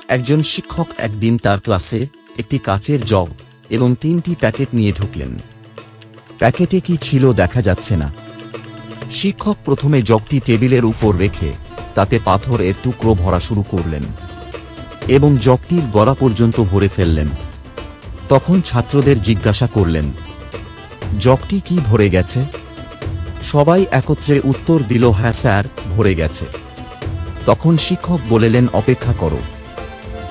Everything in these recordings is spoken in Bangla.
একজন শিক্ষক একদিন তার ক্লাসে একটি কাচের জগ এবং 3টি প্যাকেট নিয়ে ঢুকলেন। প্যাকেটে কি ছিল দেখা যাচ্ছে না। শিক্ষক প্রথমে জগটি টেবিলের উপর রেখে তাতে পাথরের টুকরো ভরা শুরু করলেন এবং জগটির গড়া পর্যন্ত ভরে ফেললেন। তখন ছাত্রদের জিজ্ঞাসা করলেন, জগটি কি ভরে গেছে? সবাই একত্রে উত্তর দিল, হ্যাঁ স্যার, ভরে গেছে। তখন শিক্ষক বললেন, অপেক্ষা করো।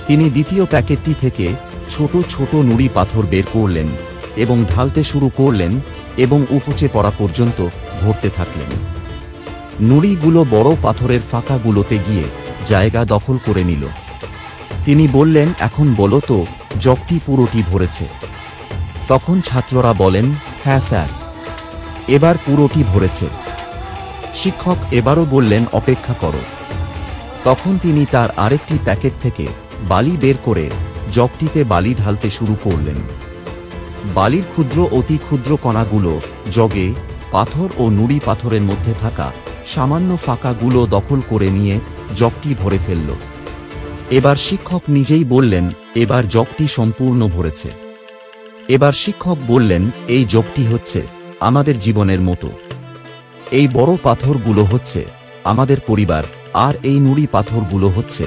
তিনি দ্বিতীয় প্যাকেটটি থেকে ছোট ছোট নুড়ি পাথর বের করলেন এবং ঢালতে শুরু করলেন এবং উপচে পড়া পর্যন্ত ভরতে থাকলেন। নুড়িগুলো বড় পাথরের ফাঁকাগুলোতে গিয়ে জায়গা দখল করে নিল। তিনি বললেন, এখন বলো তো, জগটি পুরোটি ভরেছে? তখন ছাত্ররা বলেন, হ্যাঁ স্যার, এবার পুরোটি ভরেছে। শিক্ষক এবারও বললেন, অপেক্ষা করো। তখন তিনি তার আরেকটি প্যাকেট থেকে বালি বের করে জগটিতে বালি ঢালতে শুরু করলেন। বালির ক্ষুদ্র অতি ক্ষুদ্র কণাগুলো জগে পাথর ও নুড়ি পাথরের মধ্যে থাকা সামান্য ফাঁকাগুলো দখল করে নিয়ে জগটি ভরে ফেলল। এবার শিক্ষক নিজেই বললেন, এবার জগটি সম্পূর্ণ ভরেছে। এবার শিক্ষক বললেন, এই জগটি হচ্ছে আমাদের জীবনের মতো। এই বড় পাথরগুলো হচ্ছে আমাদের পরিবার, আর এই নুড়ি পাথরগুলো হচ্ছে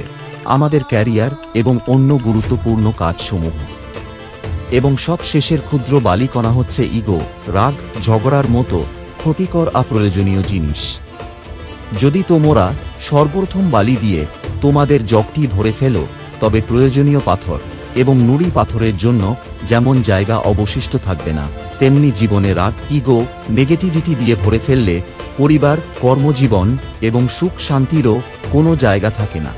আমাদের ক্যারিয়ার এবং অন্য গুরুত্বপূর্ণ কাজসমূহ। এবং সব শেষের ক্ষুদ্র বালিকণা হচ্ছে ইগো, রাগ, ঝগড়ার মতো ক্ষতিকর অপ্রয়োজনীয় জিনিস। যদি তোমরা সর্বপ্রথম বালি দিয়ে তোমাদের জগটি ভরে ফেলো, তবে প্রয়োজনীয় পাথর এবং নুড়ি পাথরের জন্য যেমন জায়গা অবশিষ্ট থাকবে না, তেমনি জীবনে রাগ, ইগো, নেগেটিভিটি দিয়ে ভরে ফেললে পরিবার, কর্মজীবন এবং সুখ শান্তিরও কোনো জায়গা থাকে না।